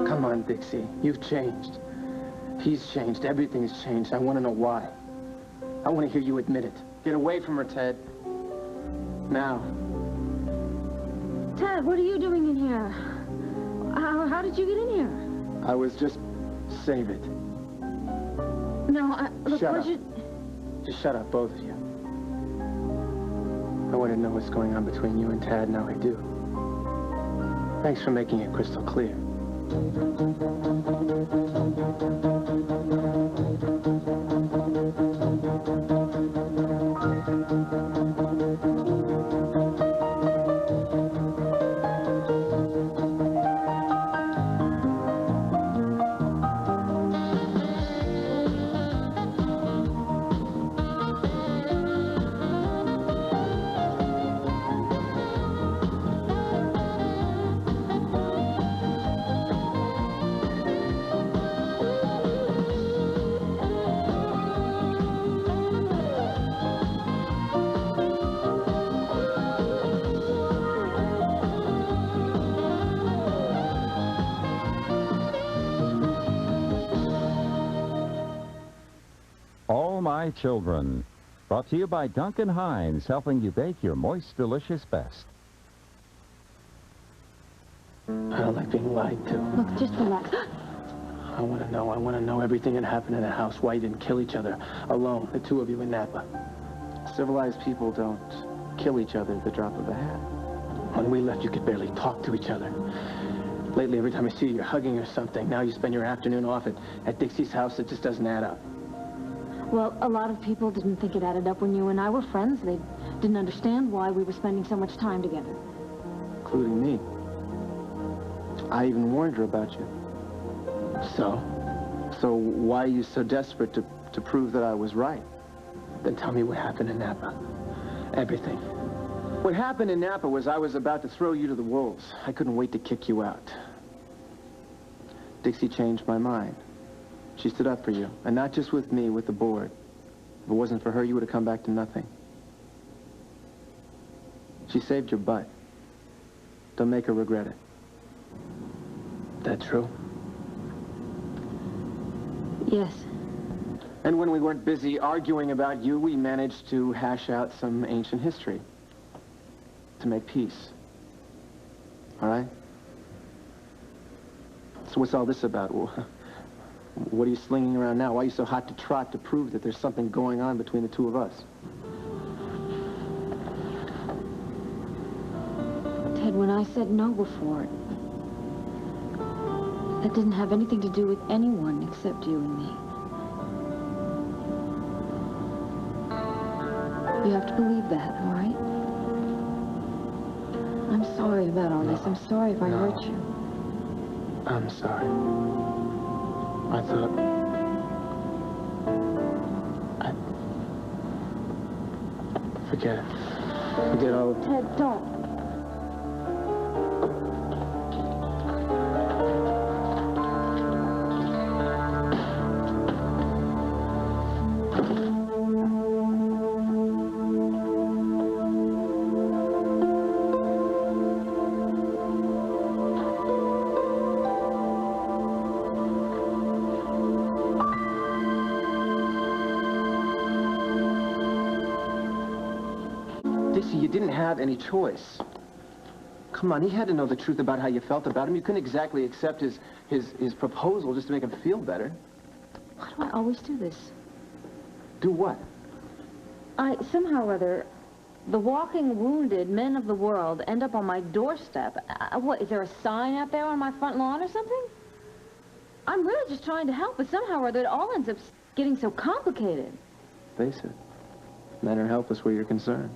Come on, Dixie. You've changed. He's changed. Everything's changed. I want to know why. I want to hear you admit it. Get away from her, Ted. Now. Ted, what are you doing in here? How did you get in here? I was just... Save it. No, look, Shut up. you... Just shut up, both of you. I want to know what's going on between you and Tad. Now I do. Thanks for making it crystal clear. All My Children, brought to you by Duncan Hines, helping you bake your moist, delicious best. I don't like being lied to. Look, just relax. I want to know. I want to know everything that happened in the house. Why you didn't kill each other alone, the two of you in Napa. Civilized people don't kill each other at the drop of a hat. When we left, you could barely talk to each other. Lately, every time I see you, you're hugging or something. Now you spend your afternoon off at Dixie's house. It just doesn't add up. Well, a lot of people didn't think it added up when you and I were friends. They didn't understand why we were spending so much time together. Including me. I even warned her about you. So why are you so desperate to prove that I was right? Then tell me what happened in Napa. Everything. What happened in Napa was I was about to throw you to the wolves. I couldn't wait to kick you out. Dixie changed my mind. She stood up for you, and not just with me, with the board. If it wasn't for her, you would have come back to nothing. She saved your butt. Don't make her regret it. That true? Yes. And when we weren't busy arguing about you, we managed to hash out some ancient history. To make peace. All right? So what's all this about? What are you slinging around now? Why are you so hot to trot to prove that there's something going on between the two of us? Ted, when I said no before, that didn't have anything to do with anyone except you and me. You have to believe that, all right? I'm sorry about all this. I'm sorry if I hurt you. I'm sorry. I thought... Forget it. Forget all of it. Ted, don't. Dixie, you didn't have any choice. Come on, he had to know the truth about how you felt about him. You couldn't exactly accept his proposal just to make him feel better. Why do I always do this? Do what? Somehow or other, the walking wounded men of the world end up on my doorstep. What, is there a sign out there on my front lawn or something? I'm really just trying to help, but somehow or other, it all ends up getting so complicated. Face it. Men are helpless where you're concerned.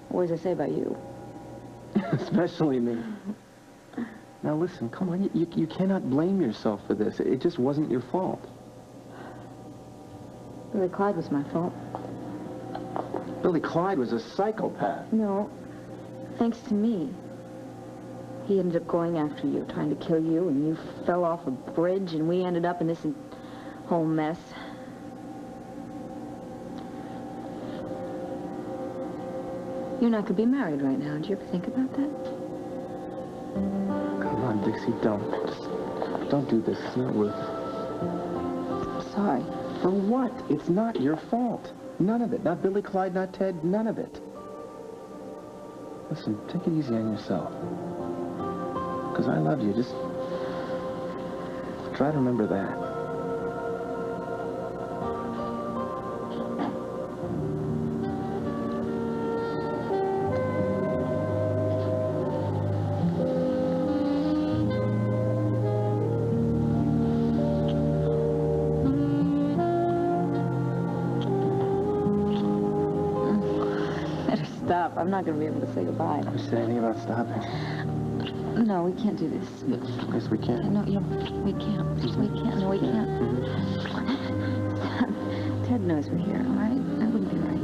What does it say about you? Especially me. Now listen, come on, you cannot blame yourself for this. It just wasn't your fault. Billy Clyde was my fault. Billy Clyde was a psychopath. No, thanks to me. He ended up going after you, trying to kill you, and you fell off a bridge, and we ended up in this whole mess. You and I could be married right now. Did you ever think about that? Come on, Dixie, don't. Just Don't do this. It's not worth it. Sorry. For what? It's not your fault. None of it. Not Billy, Clyde, not Ted. None of it. Listen, take it easy on yourself. Because I love you. Just try to remember that. Stop. I'm not going to be able to say goodbye. Who said anything about stopping? No, we can't do this. Yes, we can. No, we can't. We can't. No, we can't. Ted knows we're here, all right? That wouldn't be right.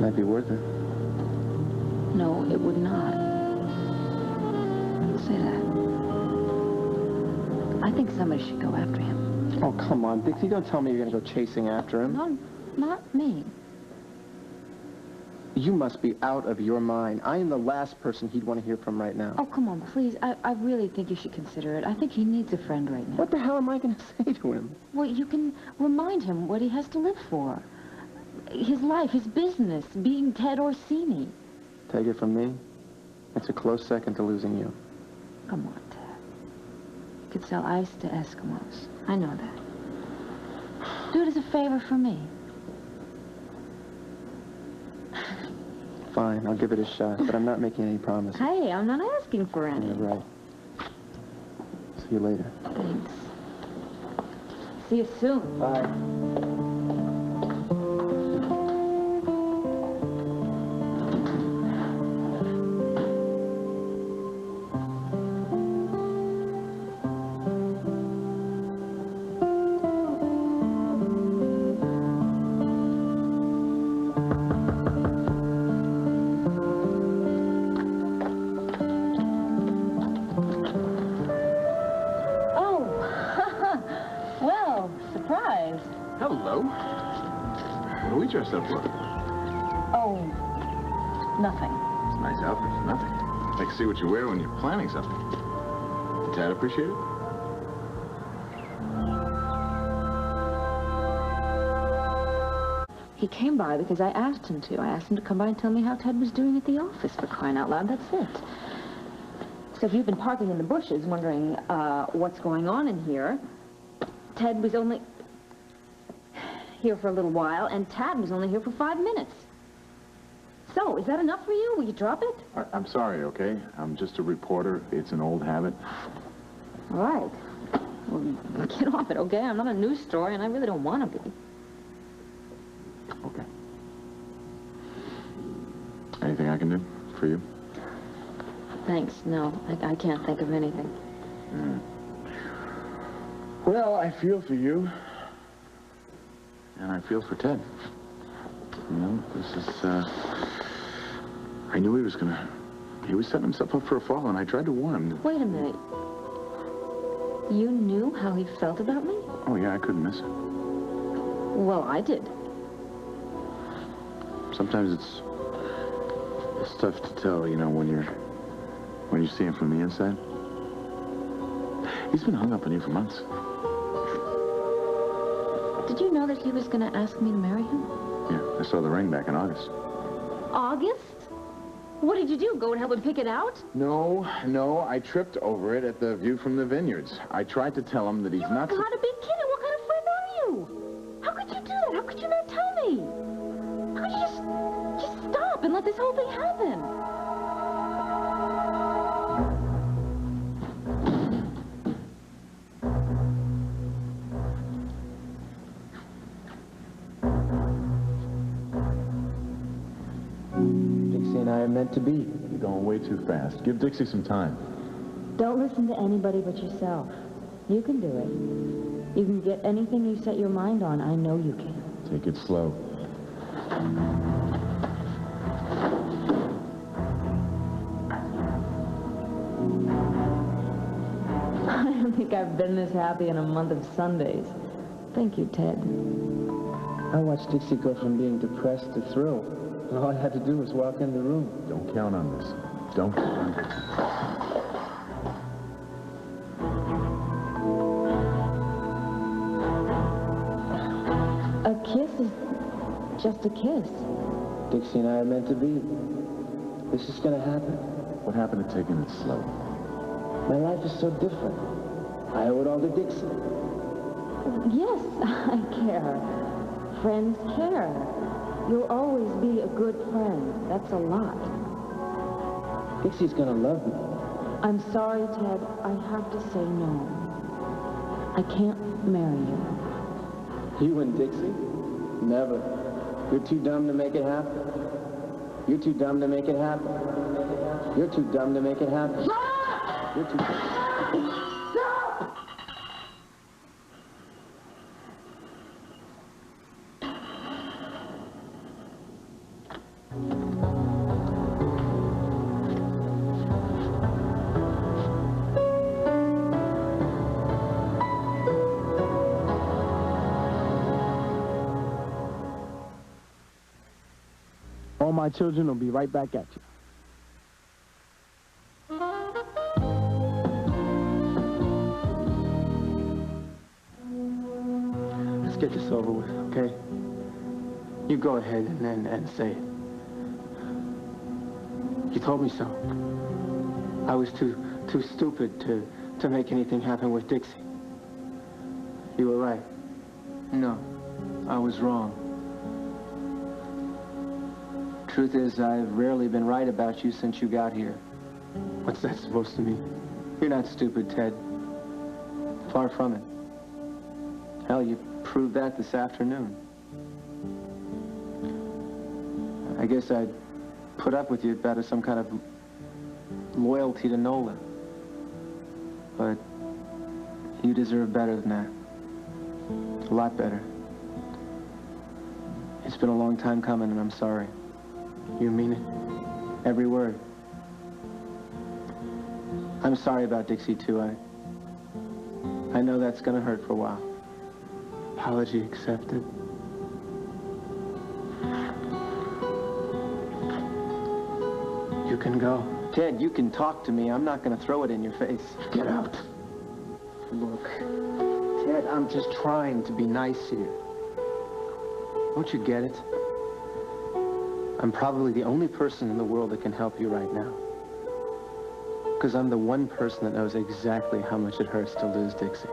Might be worth it. No, it would not. Don't say that. I think somebody should go after him. Oh, come on, Dixie. Don't tell me you're going to go chasing after him. No, not me. You must be out of your mind. I am the last person he'd want to hear from right now. Oh, come on, please. I really think you should consider it. I think he needs a friend right now. What the hell am I going to say to him? Well, you can remind him what he has to live for. His life, his business, being Ted Orsini. Take it from me, it's a close second to losing you. Come on, Ted. You could sell ice to Eskimos. I know that. Do it as a favor for me. Fine, I'll give it a shot, but I'm not making any promises. Hey, I'm not asking for any. You're right. See you later. Thanks. See you soon. Bye. Hello. What are we dressed up for? Oh, nothing. It's a nice outfit for nothing. I can see what you wear when you're planning something. Did Dad appreciate it? He came by because I asked him to. I asked him to come by and tell me how Ted was doing at the office, for crying out loud. That's it. So if you've been parking in the bushes wondering what's going on in here, Ted was only here for a little while, and Tad was only here for 5 minutes. So, is that enough for you? Will you drop it? I'm sorry, okay? I'm just a reporter. It's an old habit. All right. Well, get off it, okay? I'm not a news story, and I really don't want to be. Okay. Anything I can do for you? Thanks. No, I can't think of anything. Well, I feel for you. And I feel for Ted. You know, this is, I knew he was setting himself up for a fall, and I tried to warn him. Wait a minute. You knew how he felt about me? Oh, yeah, I couldn't miss it. Well, I did. Sometimes it's tough to tell, you know, when you see him from the inside. He's been hung up on you for months. Did you know that he was going to ask me to marry him? Yeah, I saw the ring back in August. August? What did you do? Go and help him pick it out? No, I tripped over it at the view from the vineyards. I tried to tell him that he's not... You gotta be kidding. What kind of friend are you? How could you do that? How could you not tell me? How could you just stop and let this whole thing happen? I am meant to be. You're going way too fast. Give Dixie some time. Don't listen to anybody but yourself. You can do it. You can get anything you set your mind on. I know you can. Take it slow. I don't think I've been this happy in a month of Sundays. Thank you, Ted. I watched Dixie go from being depressed to thrilled. And all I had to do was walk in the room. Don't count on this. Don't count on this. just a kiss. Dixie and I are meant to be. This is gonna happen. What happened to taking it slow? My life is so different. I owe it all to Dixie. Yes, I care. Friends care. You'll always be a good friend. That's a lot. Dixie's gonna love me. I'm sorry, Ted. I have to say no. I can't marry you. You and Dixie? Never. You're too dumb to make it happen. You're too dumb to make it happen. You're too dumb to make it happen. You're too dumb. All my children will be right back at you. Let's get this over with, okay? You go ahead and say it. You told me so. I was too stupid to make anything happen with Dixie. You were right. No, I was wrong. Truth is, I've rarely been right about you since you got here. What's that supposed to mean? You're not stupid, Ted. Far from it. Hell, you proved that this afternoon. I guess I'd put up with you out of some kind of loyalty to Nolan. But you deserve better than that. A lot better. It's been a long time coming, and I'm sorry. You mean it? Every word. I'm sorry about Dixie, too. I know that's gonna hurt for a while. Apology accepted. You can go. Ted, you can talk to me. I'm not gonna throw it in your face. Get out. Look, Ted, I'm just trying to be nice here. Don't you get it? I'm probably the only person in the world that can help you right now. Because I'm the one person that knows exactly how much it hurts to lose Dixie.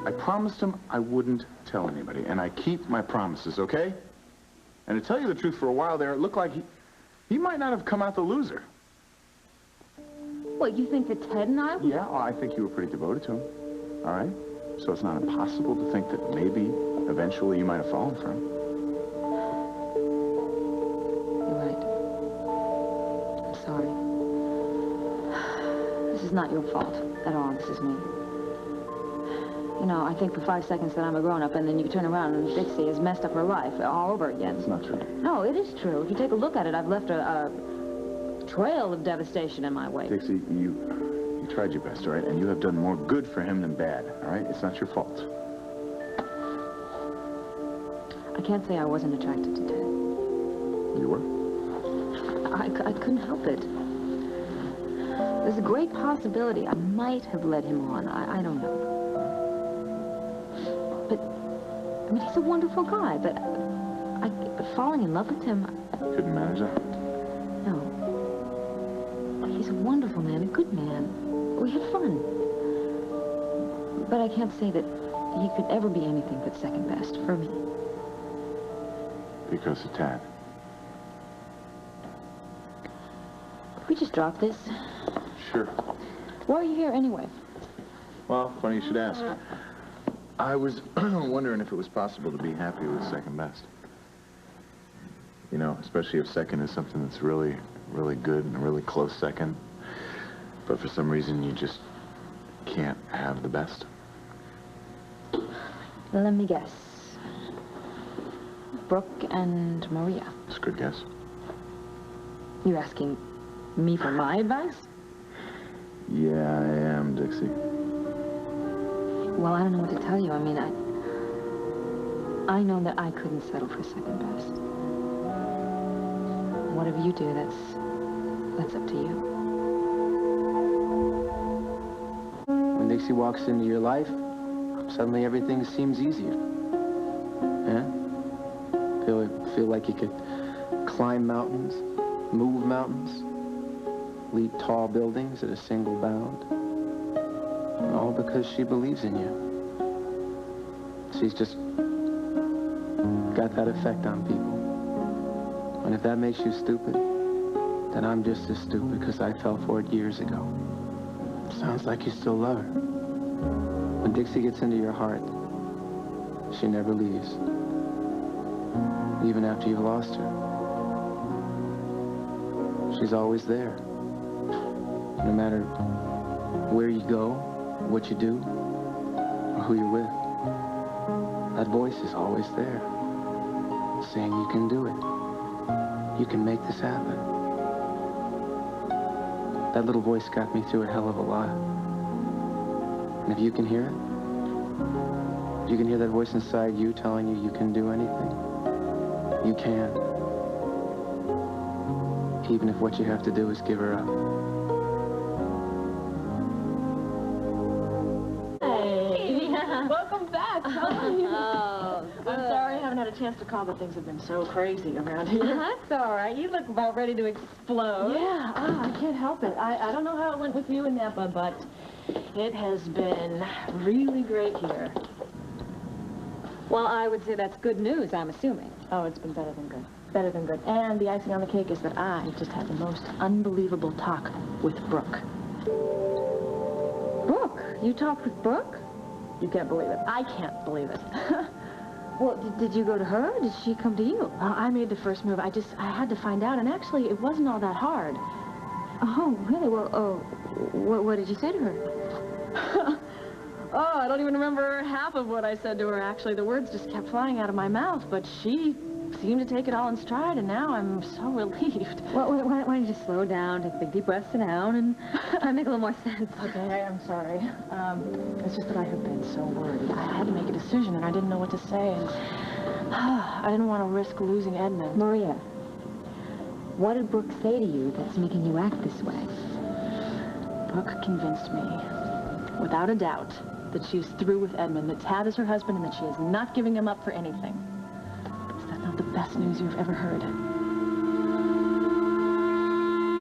I promised him I wouldn't tell anybody, and I keep my promises, okay? And to tell you the truth, for a while there, it looked like he might not have come out the loser. What, you think that Ted and I... Yeah, well, I think you were pretty devoted to him, all right? So it's not impossible to think that maybe, eventually, you might have fallen for him. You're right. I'm sorry. This is not your fault at all. This is me. You know, I think for 5 seconds that I'm a grown-up, and then you turn around and Dixie has messed up her life all over again. It's not true. No, it is true. If you take a look at it, I've left a trail of devastation in my wake. Dixie, you tried your best, all right? And you have done more good for him than bad, all right? It's not your fault. I can't say I wasn't attracted to Ted. You were? I couldn't help it. There's a great possibility I might have led him on. I don't know. But, I mean, he's a wonderful guy, but falling in love with him... Couldn't manage that? No. He's a wonderful man, a good man. We had fun. But I can't say that he could ever be anything but second best for me. Because of Tad. Could we just drop this? Sure. Why are you here anyway? Well, funny you should ask. I was wondering if it was possible to be happy with second best. You know, especially if second is something that's really, really good and a really close second. But for some reason, you just can't have the best. Let me guess. Brooke and Maria. That's a good guess. You're asking me for my advice? Yeah, I am, Dixie. Well, I don't know what to tell you. I mean, I know that I couldn't settle for second best. Whatever you do, that's up to you. When Dixie walks into your life, Suddenly everything seems easier. Yeah? Feel like you could climb mountains, move mountains, leap tall buildings at a single bound. All because she believes in you. She's just got that effect on people. And if that makes you stupid, then I'm just as stupid because I fell for it years ago. Sounds like you still love her. When Dixie gets into your heart, she never leaves. Even after you've lost her. She's always there. No matter where you go, what you do, or who you're with. That voice is always there, saying you can do it. You can make this happen. That little voice got me through a hell of a lot. And if you can hear it, if you can hear that voice inside you telling you you can do anything, you can. Even if what you have to do is give her up. Welcome back. I'm sorry I haven't had a chance to call, but things have been so crazy around here. That's all right. You look about ready to explode. Yeah, I can't help it. I don't know how it went with you and Napa, but it has been really great here. Well, I would say that's good news, I'm assuming. Oh, it's been better than good. Better than good. And the icing on the cake is that I just had the most unbelievable talk with Brooke. Brooke? You talked with Brooke? You can't believe it. I can't believe it. Well, did you go to her, or did she come to you? Well, I made the first move. I had to find out, and actually, it wasn't all that hard. Oh, really? Well, what did you say to her? Oh, I don't even remember half of what I said to her, actually. The words just kept flying out of my mouth, but she seemed to take it all in stride, and now I'm so relieved. Well, why don't you just slow down, take a big deep breath, sit down, and try to make a little more sense. Okay, I'm sorry. It's just that I have been so worried. I had to make a decision, and I didn't know what to say, and I didn't want to risk losing Edmund. Maria, what did Brooke say to you that's making you act this way? Brooke convinced me, without a doubt, that she's through with Edmund, that Tad is her husband, and that she is not giving him up for anything. Is that not the best news you've ever heard?